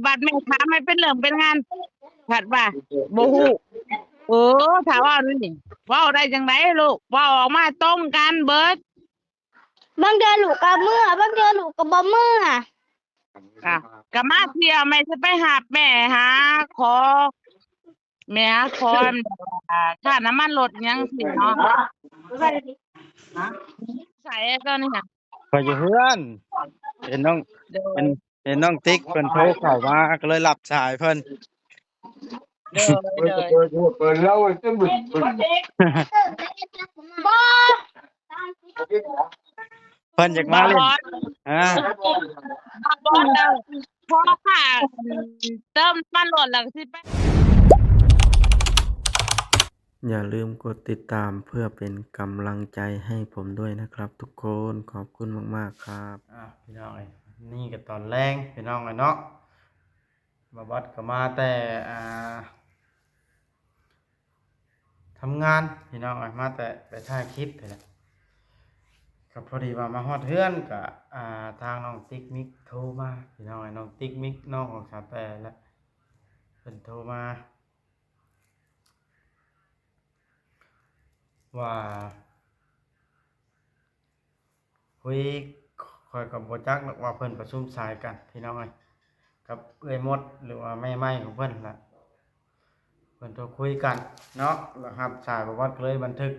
บัตรแม่ค้าไม่เป็นเรื่องเป็นงานผัดว่าบ่ฮู้ถ้าว่านี่เว้าได้จังไดลูกเว้าออกมาตรงกันเบิดบางเดือนลูกก็เมื่อบางเดือนลูกก็บ่เมื่อค่ะก็มาเที่ยวแม่สิไปหาแม่หาขอแม่หาขอค่าน้ำมันรถหยังสิเนาะใส่ก็นี่ค่ะพออยู่เฮือนเห็นน้องเด้อเห็นน้องติ๊กเพิ่นโทรเข้ามาก็เลยรับสายเพิ่น เด้อ เปิดเล่าจะบึ้ง บ่ เพิ่นอยากมาเล่นฮะ บ่เด้อพอค่ะเติมน้ำมันรถแล้วก็สิไป อย่าลืมกดติดตามเพื่อเป็นกำลังใจให้ผมด้วยนะครับทุกคนขอบคุณมากๆครับพี่น้องนี่ก็ตอนแรงพี่น้องเนาะมาบัดก็มาแต่ทำงานพี่น้องมาแต่ไปถ่ายคลิปไปแล้วก็พอดีว่ามาฮอดเฮือนกับทางน้องติ๊กมิกโทรมาพี่น้องน้องติ๊กมิกน้องของสาวแต่แล้วเป็นโทรมาว่าคุยคอยกับโบจักว่าเพิ่นประชุมสายกันพี่น้องกับเอ้ยมดหรือว่าแม่ไม้ของเพิ่นล่ะเพิ่นโทรคุยกันเนาะแล้วครับสายบอกว่าเลยบันทึก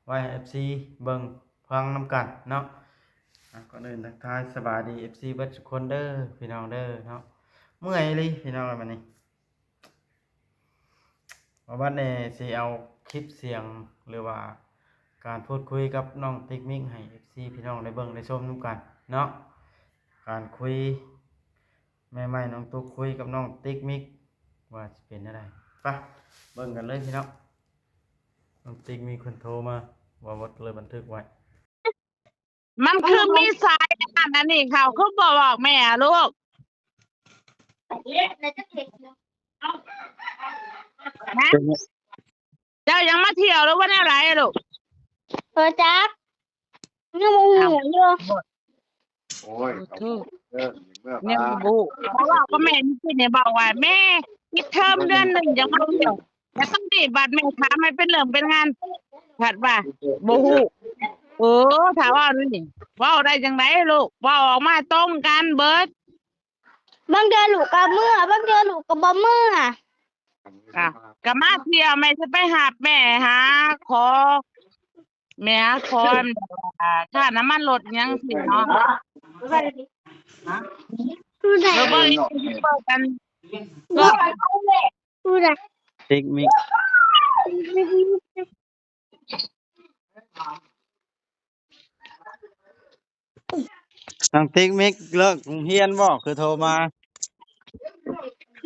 ไว้ให้ FC เบิ่งฟังนำกันเนาะก่อนอื่นทักทายสบายดี FC เบิดทุกคนเด้อพี่น้องเด้อเนาะเมื่อยเลยพี่น้องบัดนี้วันนี้สิเอาคลิปเสียงหรือว่าการพูดคุยกับน้องติ๊กมิกให้ FC พี่น้องได้เบิ่งได้ชมนำกันเนาะการคุยแม่ไม้น้องตุ๊กคุยกับน้องติ๊กมิกว่าสิเป็นจังได๋ไปเบิ่งกันเลยพี่น้องน้องติ๊กมีคนโทรมาว่าวัดเลยบันทึกไว้มันคือมีสายอันนี้เขาคือบอกแม่ลูกนะเจ้ายังมาเที่ยวแล้วว่าแนวไรลูกจักยังบ่ฮู้อยู่โอ้ยเนี่ยบูเพราะว่าก็แม่ที่เนี่ยบอกว่าแม่ปิดเทอมเดือนหนึ่งยังมาเที่ยวแต่ต้องดีบัตรแม่ค้าไม่เป็นเรื่องเป็นงานผัดว่าบ่ฮู้ถ้าว่านี่เว้าได้จังไดลูกเว้าออกมาตรงกันเบิดบางเดือนลูกก็เมื่อบางเดือนลูกก็บ่เมื่อค่ะก็มาเที่ยวแม่สิไปหาแม่หาขอแม่หาขอค่าน้ำมันรถหยังสิเนาะผู้ใดเบิ่งกันผู้ใด ติ๊กมิกน้องติ๊กมิกเลิกโรงเรียนบ่คือโทรมา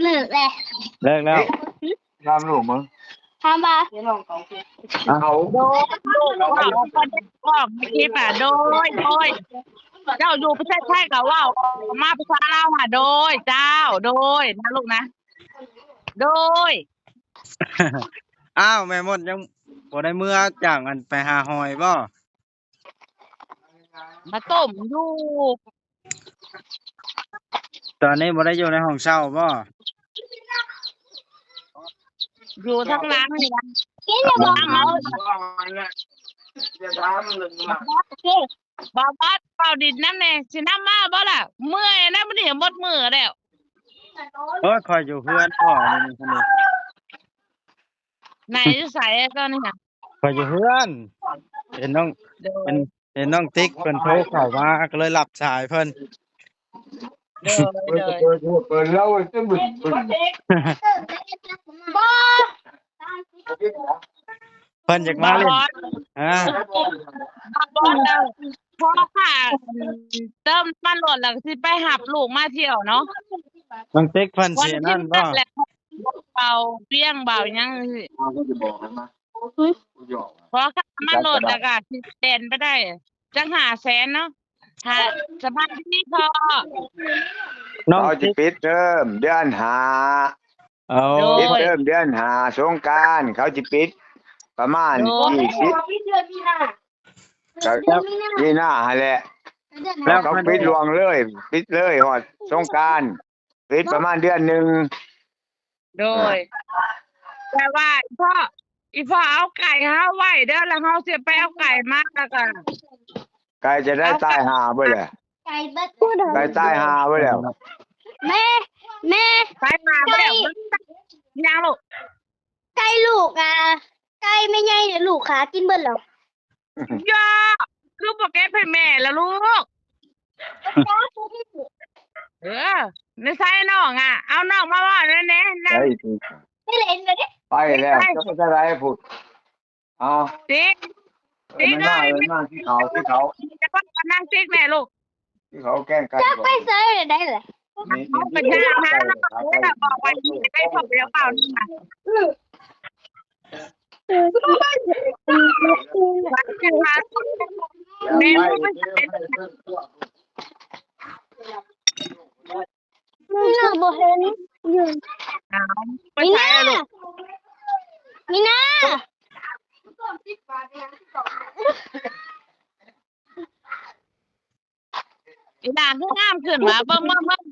เลิกแล้วเลิกแล้วทำลูกมึงทำบ่เอาโดยบอกเมื่อกี้ป่ะโดยเจ้าอยู่ประเทศไทยก็ว่ามาภาษาลาวค่ะโดยเจ้าโดยนะลูกนะโดย อ้าวแม่มดยังบ่ได้เมื่อจ้างอันไปหาหอยบ่มาต้มอยู่ตอนนี้บ่ได้อยู่ในห้องเช่าบ่อยู่ทั้งร้านนี่นะกินแล้วบ่เอาบ่บัดเป่าดินน้ำแน่สิน้ำมาบ่ล่ะเมื่อยนะมันเห็นหมดมือแล้วคอยอยู่เพื่อนพ่อนี่คนนี้ไหนจะใส่ตอนนี้ค่ะคอยอยู่เพื่อนเห็นน้องเห็นน้องติ๊กเพิ่นโทรเข้ามาก็เลยรับสายเพิ่นเด้อเปิดเล่าจะบึ้งบ่เพิ่นอยากมาเล่นฮะบ่เด้อพอค่ะเติมน้ำมันรถแล้วก็สิไปหับลูกมาเที่ยวเนาะน้องติ๊กเพิ่นสินั่นบ่เบาเปี้ยงเบาหยังสิพอค่ะน้ำมันรถแล้วก็สิแสนไปได้จัง500,000เนาะถ้าสภาพที่พอน้องเขาจะปิดเทอมเดือนปิดเทอมเดือนสงกรานต์เขาจะปิดประมาณ20นี่หน้าแหละแล้วเขาปิดรวงเลยปิดเลยฮอดสงกรานต์ไป ปิดประมาณเดือนหนึง โดยแต่ว่าอีพ่อเอาไก่เฮาไว้เด้อแล้วเฮาสิไปเอาไก่มาแล้วก็ ไก่จะได้ตายหาไปเลย ไก่เบิดพูด ไก่ตายหาไปแล้ว แม่ ไปมาบ่แล้วยังลูก ไก่ลูกอ่ะไก่ไม่ใหญ่เนี่ยลูกขากินเบิดแล้ว ย่าคือบ่เก็บให้แม่แล้วลูกในไสน้องอ่ะเอาน้องมาว่าแน่ๆนั่น ไม่เล่นเลยดิ ไปแล้วจะไปจะไรพูดเอา ติ๊ก ไม่น่าเลยน่าที่เขาที่เขา จะว่านั่งติ๊กแม่ลูก ที่เขาแกล้งกัน จะไปเซยได้เลย เขาเป็นทางนะแล้วบอกว่าที่ไปพบเดี๋ยวเปล่านี่นะแม่ลูกไม่ใช่ นี่น่าบ่เห็นอยู่ ไม่ใช่ลูก นี่นะ อีหลานคืองามขึ้นมาเบิ่ง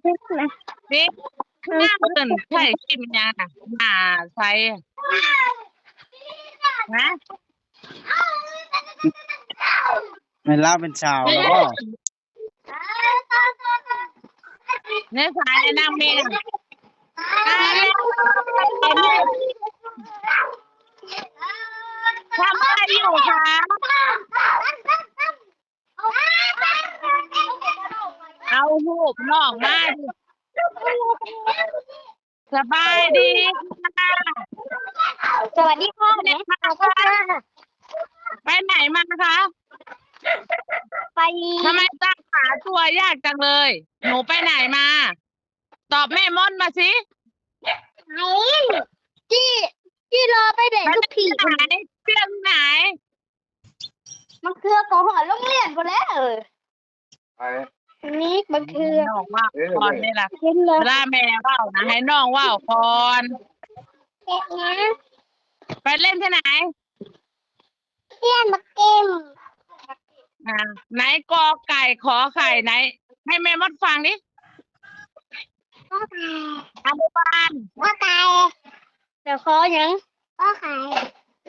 ติ๊กงามขึ้นใช่กินยังน่ะหน้าใสนะ ไม่ลาเป็นชาวแล้วก็ เนื้อสายนางเมย์ทำอะไรอยู่คะเอาหูบนอกมาดิสบายดีค่ะ สวัสดีค่ะแม่ค่ะ ไปไหนมาคะ ไป ทำไมตั้งขาตัวยากจังเลย หนูไปไหนมา ตอบแม่ม่อนมาสิ ไหนที่รอไปเด็กทุกที ไหนเพียงไหน มันคือของหอโรงเรียนหมดแล้วไป นี่มันคือ น้องว่าก่อนนี่ล่ะ เห็นเลย เวลาแม่เว้านะให้น้องเว้าก่อน เด็กนะ ไปเล่นที่ไหน เพื่อนมาเก็ม ไหนกอไก่ขอไข่ไหน ให้แม่มดฟังดิ ก็ไก่ อนุบาล ว่าไก่แล้วคอยังก็ไก่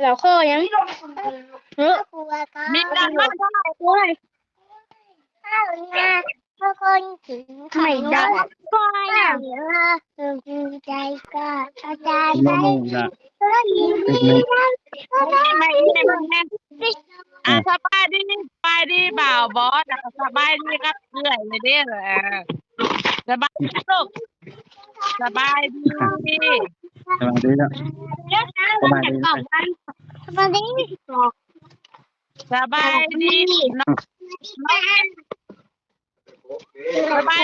แล้วคอยังเฮ้ยกลัวก็ มีการบ้านเท่าไหร่ ด้วยข้าวนะทุกคนถึงไม่ได้ก็อย่าใจก็อาจารย์ โมโหละ ก็ยินดีนะ ไม่สบายดีบ่าวบอสสบายดีครับเพื่อนเลยเด้อสบายดีลูกสบายดี สวัสดีแล้วสบายดี สวัสดี สบายดีน้องสบา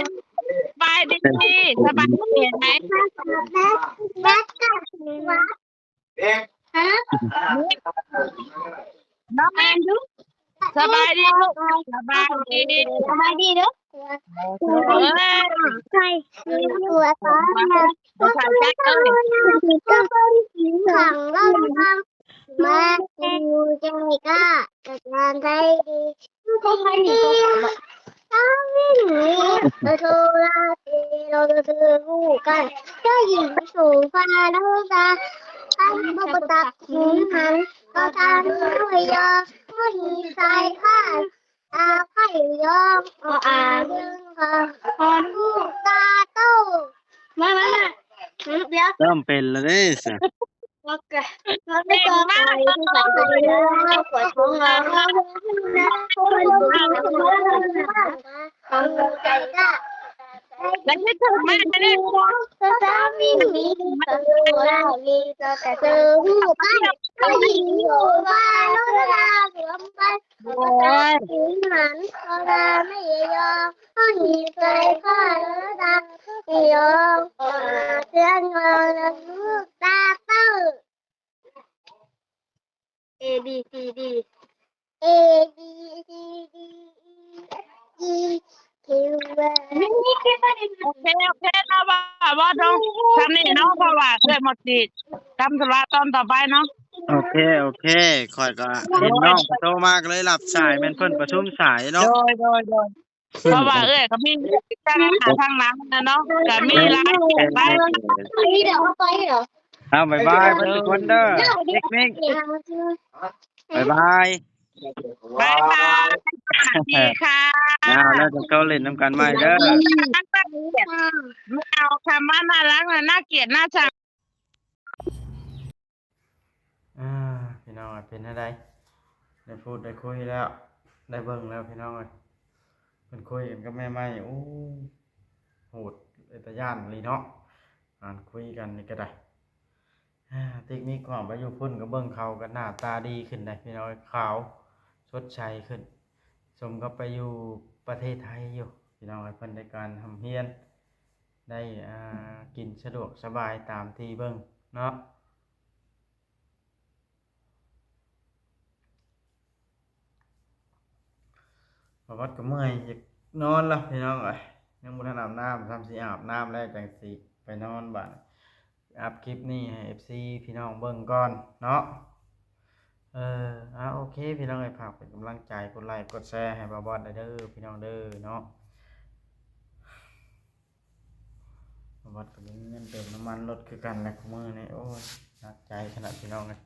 ยดีสบายดีเห็นไหม บ้านกันวะ เอ๊ะ ฮะ น้องแอนดูสบายดีลูกสบายดี สบายดีเด้อ ใช่ตัวก็มา ภาษาใจเอ้ย ก็เป็นสิ่งของเราทำมาดูใจก็จัดการได้ดีก็ให้ดีต้องวิ่งหนีเราโทรเราจะซื้อคู่กันเจ้าหญิงสู่ฟ้าน้ำตาทำบุปตักหินหันก็ทำด้วยยอก็หีสายผ้าอาไผ่ยอมก็อ่านยังพอลูกตาโตมาเดี๋ยว เริ่มเป็นแล้วเด้สิ โอเคเราไม่ต้องไปที่ไหนเลยเราปวดท้องเราคนดูฟังใจได้ แล้วที่ถึงแม่ไม่ได้ ก็จะวิ่งหนีก็ได้มีก็แต่เจอหูปั้นก็ยิงอยู่ว่าโน้ตราเสื่อมไปก็จะถึงหันก็จะไม่ยอมก็หีใจข้าโน้ตราไม่ยอมก็เตือนเราลูกตาเต้าA B C D A B C D E Q R โอเคนะว่าต้องทำนี่เนาะเพราะว่าเคยหมดสิทำธุระตอนต่อไปเนาะ โอเคข่อยก็เห็นน้องโตมากเลยหลับสายแม่นเพิ่นประชุมสาย โด เนาะ ย เพราะว่าก็มีการหาทางน้ำนะเนาะก็มีร้านเก็บไว้ เดี๋ยวไปเหรอ เอาบ๊ายบายเพิ่นทุกคนเด้อเทคนิคบ๊ายบาย บายบายสวัสดีค่ะ แล้วจะเข้าเล่นน้ำกันใหม่เด้อ ไม่เอาคำว่าน่ารักน่าเกลียดน่าชัง พี่น้องเป็นอะไรได้พูดได้คุยแล้วได้เบิ่งแล้วพี่น้องเพิ่นคุยกันกับแม่ไม้โอ้โหดตะย่านเลยเนาะคุยกันนี่ก็ได้เทคนิคความไปอยู่พุ่นก็เบิ่งเขาก็หน้าตาดีขึ้นได้พี่น้องขาวสดใสขึ้นสมกับไปอยู่ประเทศไทยอยู่พี่น้องเพิ่นได้การทำเฮียนได้กินสะดวกสบายตามที่เบิ่งเนาะบวัดก็เมื่อยอยากนอนแล้วพี่น้องยังบ่ทันอาบน้ำทำสิอาบน้ำแล้วจังสิไปนอนบัดอัพคลิปนี้ให้ FC พี่น้องเบิ่งก่อนเนาะโอเคพี่น้องฝากเป็นกำลังใจกดไลค์กดแชร์ให้บ่าวบอสได้เด้อพี่น้องเด้อเนาะบ่าวบอสก็มีเงินเติมน้ำมันรถคือกันแหละมื้อนี้โอ้ยหนักใจขนาดพี่น้องเลย